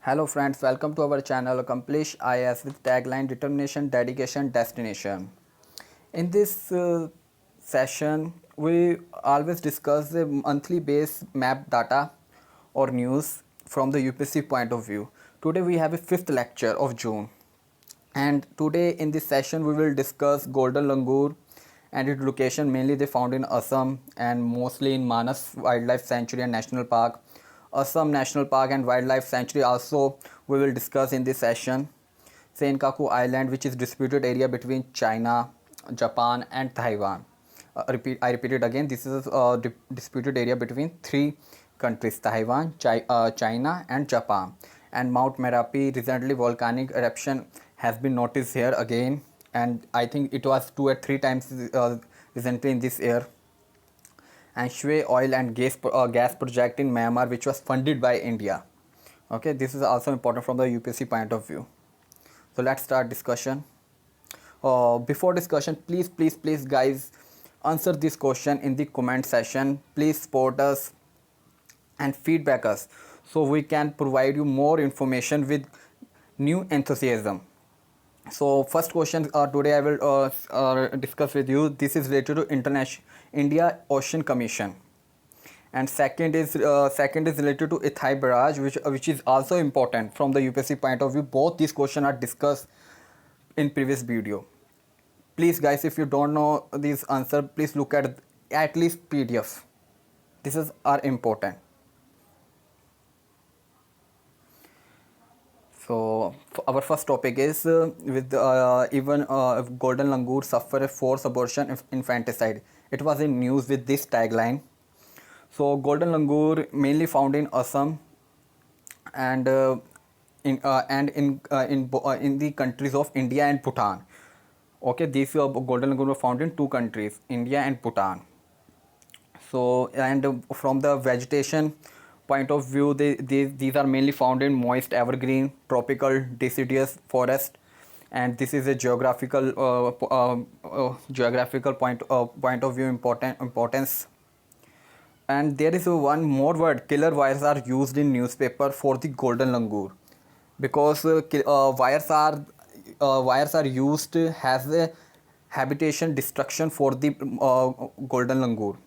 Hello friends, welcome to our channel Accomplish IAS with tagline Determination, Dedication, Destination. In this session, we always discuss the monthly base map data or news from the UPSC point of view. Today we have a fifth lecture of June, and today in this session we will discuss Golden Langur and its location. Mainly they found in Assam and mostly in Manas Wildlife Sanctuary and National Park. Assam National Park and Wildlife Sanctuary also we will discuss in this session. Senkaku Island, which is disputed area between China, Japan and Taiwan. I repeat it again. This is a disputed area between three countries: Taiwan, China and Japan. And Mount Merapi, recently volcanic eruption has been noticed here again, and I think it was 2 or 3 times recently in this year. And Shui oil and gas project in Myanmar, which was funded by India. Okay, this is also important from the UPSC point of view. So let's start discussion. Before discussion, please guys, answer this question in the comment section. Please support us and feedback us so we can provide you more information with new enthusiasm. So first question today I will discuss with you. This is related to international India Ocean Commission, and second is related to Ethai barrage, which is also important from the UPSC point of view. Both these questions are discussed in previous video. Please guys, if you don't know these answer, please look at least PDF. This is are important. So our first topic is with even Golden Langur suffer a forced abortion infanticide. It was in news with this tagline. So Golden Langur mainly found in Assam and in the countries of India and Bhutan. Okay, these Golden Langur were found in two countries, India and Bhutan. So, and from the vegetation point of view, these are mainly found in moist evergreen tropical deciduous forest, and this is a geographical point of view importance. And there is one more word: killer wires are used in newspaper for the Golden Langur, because wires are used as a habitation destruction for the Golden Langur.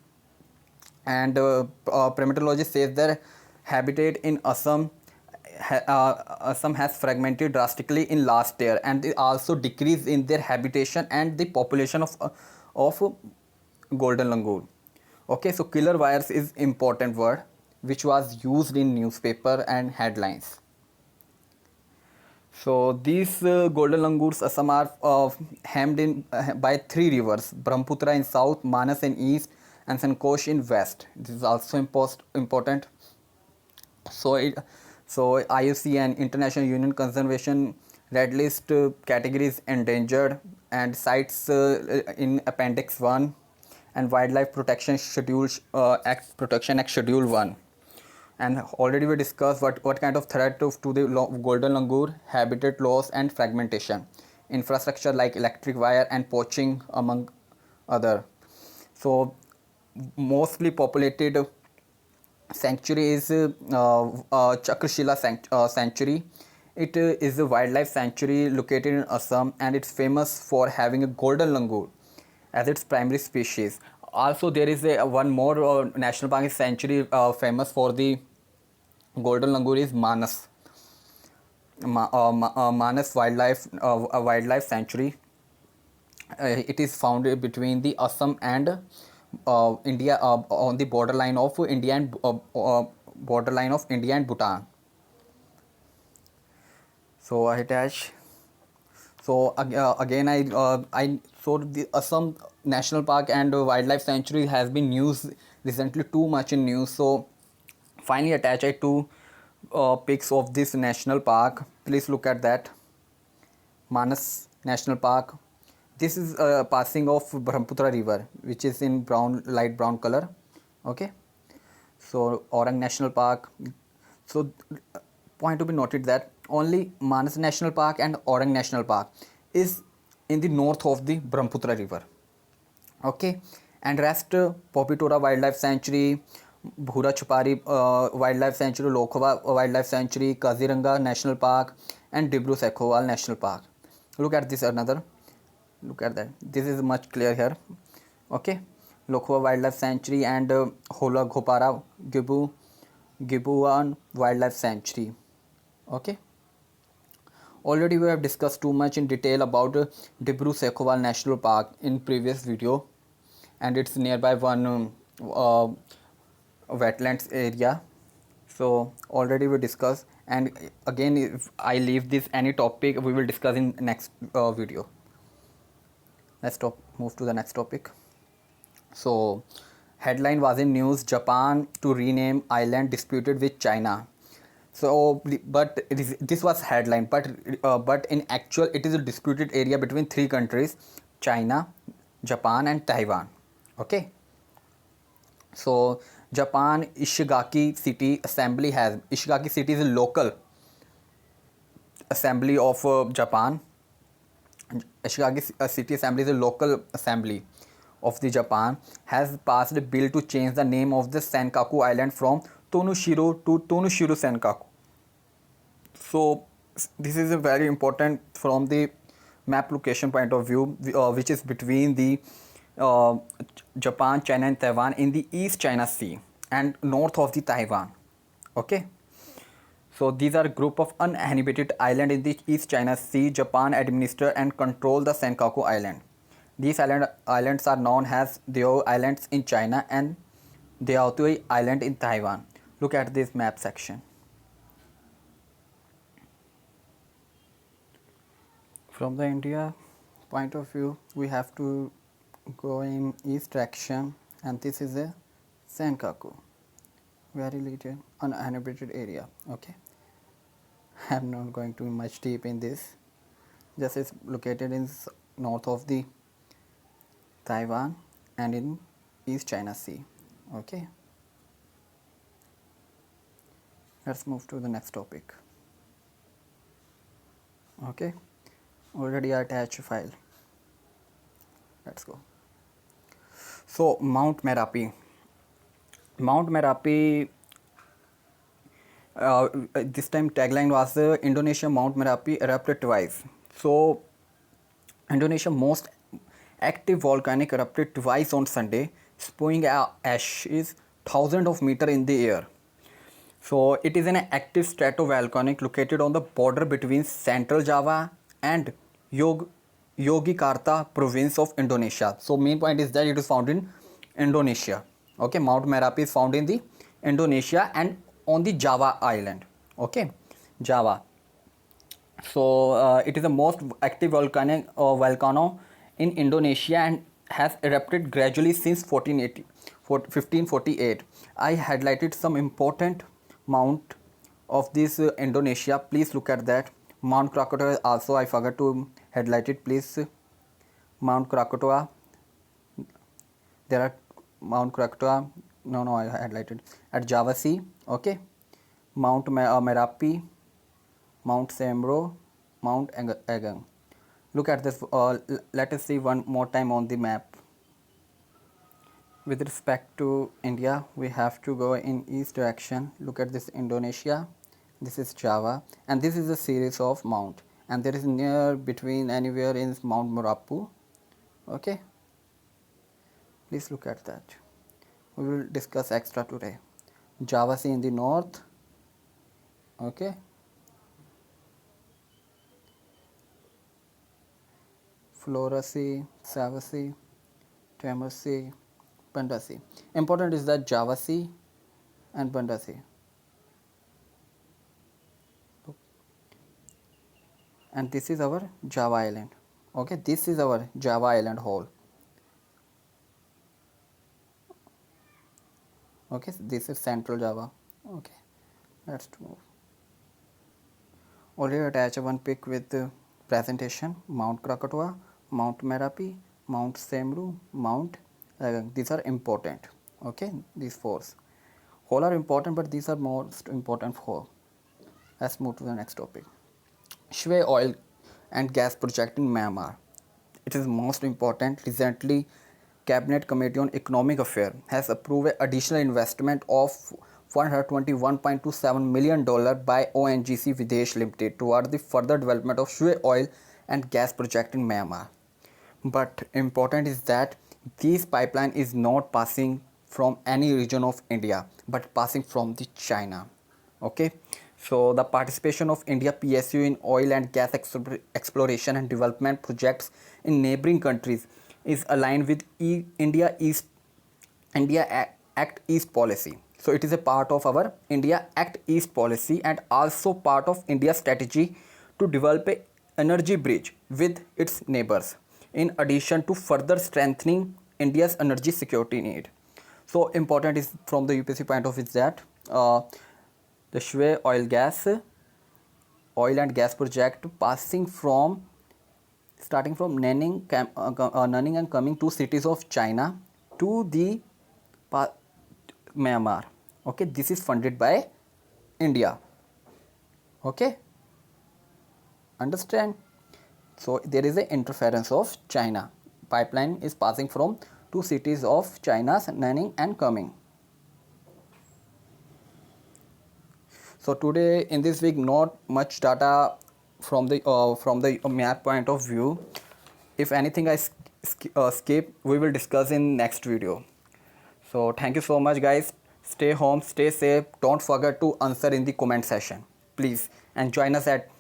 And primatologist says that habitat in Assam has fragmented drastically in last year, and they also decrease in their habitation and the population of Golden Langur. Okay, so killer wires is important word which was used in newspaper and headlines. So these Golden Langurs Assam are hemmed in by three rivers: Brahmaputra in south, Manas in east, and Sankosh in west. This is also important. So IUCN International Union Conservation red list categories endangered and sites in Appendix 1 and Wildlife Protection Schedule Act Schedule 1. And already we discussed what kind of threat to the Golden Langur: habitat loss and fragmentation, infrastructure like electric wire and poaching among other. So mostly populated sanctuary is Chakrashila sanctuary. It is a wildlife sanctuary located in Assam, and it's famous for having a Golden Langur as its primary species. Also there is one more national park sanctuary famous for the Golden Langur is Manas. Manas wildlife sanctuary. It is found between the Assam and India, on the borderline of India and Bhutan. So I attach. So again I so the Assam National Park and Wildlife Sanctuary has been used recently too much in news. So finally attach I two pics of this national park. Please look at that. Manas National Park. This is passing of Brahmaputra river, which is in light brown color. Okay, so Orang National Park. So point to be noted that only Manas National Park and Orang National Park is in the north of the Brahmaputra river. Okay, and rest Popitora Wildlife Sanctuary, Bhura Chupari Wildlife Sanctuary, Lokhova Wildlife Sanctuary, Kaziranga National Park, and Dibru Sakhowal National Park. Look at this another. Look at that. This is much clear here. Okay, Lokhova Wildlife Sanctuary and Hola Ghopara Gibuan Wildlife Sanctuary. Okay. Already we have discussed too much in detail about Dibru Sakhowal National Park in previous video, and it's nearby one wetlands area. So already we discussed, and again if I leave this any topic we will discuss in next video. Let's move to the next topic. So headline was in news: Japan to rename island disputed with China. So but this was headline, but in actual it is a disputed area between three countries: China, Japan and Taiwan. Okay. So Japan Ishigaki City Assembly has, Ishigaki City is a local assembly of Japan. Ishigaki City Assembly is a local assembly of the Japan, has passed a bill to change the name of the Senkaku Island from Tonoshiro to Tonoshiro Senkaku. So this is a very important from the map location point of view, which is between the Japan, China and Taiwan in the East China Sea and north of the Taiwan. Okay. So these are a group of uninhabited islands in the East China Sea. Japan administer and control the Senkaku Island. These islands are known as Diaoyu Islands in China and Diaoyu Island in Taiwan. Look at this map section. From the India point of view, we have to go in east direction, and this is a Senkaku, very little uninhabited area. Okay, I am not going to much deep in this. Just is located in north of the Taiwan and in East China Sea. Okay, let's move to the next topic. Okay, already I attached a file. Let's go. So Mount Merapi. Mount Merapi, this time tagline was Indonesia Mount Merapi erupted twice. So Indonesia most active volcanic erupted twice on Sunday, spewing ashes thousands of meters in the air. So it is an active stratovolcanic located on the border between Central Java and Yogyakarta province of Indonesia. So main point is that it is found in Indonesia. Okay, Mount Merapi is found in the Indonesia and on the Java island. Okay, Java. So it is the most active volcano in Indonesia and has erupted gradually since 1548. I highlighted some important mount of this Indonesia. Please look at that. Mount Krakatoa also I forgot to highlight it. Please, Mount Krakatoa. There are Mount Krakatoa. No, I highlighted at Java Sea. Okay, Mount Merapi, Mount Semeru, Mount Agung. Look at this. Let us see one more time on the map. With respect to India, we have to go in east direction. Look at this Indonesia. This is Java, and this is a series of mount, and there is near between anywhere in Mount Merapi. Okay. Please look at that. We will discuss extra today. Java Sea in the north. Okay. Flora Sea, Sava Sea, Timor Sea, Banda Sea. Important is that Java Sea and Banda Sea. And this is our Java island. Okay, this is our Java island whole. Okay, so this is Central Java. Okay, let's move. Already attach one pic with the presentation. Mount Krakatoa, Mount Merapi, Mount Semeru, Mount Agung. These are important. Okay, these four. All are important, but these are most important four. Let's move to the next topic. Shwe oil and gas project in Myanmar. It is most important. Recently Cabinet Committee on Economic Affairs has approved an additional investment of $121.27 million by ONGC Videsh Limited toward the further development of Shui oil and gas project in Myanmar. But important is that this pipeline is not passing from any region of India but passing from the China. Okay, so the participation of India PSU in oil and gas exploration and development projects in neighboring countries is aligned with India Act East policy. So it is a part of our India Act East policy and also part of India's strategy to develop a energy bridge with its neighbors, in addition to further strengthening India's energy security need. So important is from the UPSC point of view that the Shui oil and gas project starting from Nanning and coming to cities of China to the Myanmar. Okay, this is funded by India. Okay, understand? So there is an interference of China. Pipeline is passing from two cities of China's Nanning and coming. So today in this week not much data from the Myanmar point of view. If anything I skip, we will discuss in next video. So thank you so much guys. Stay home, stay safe. Don't forget to answer in the comment section, please, and join us at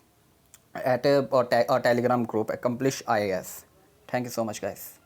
a Telegram group, Accomplish IAS. Thank you so much guys.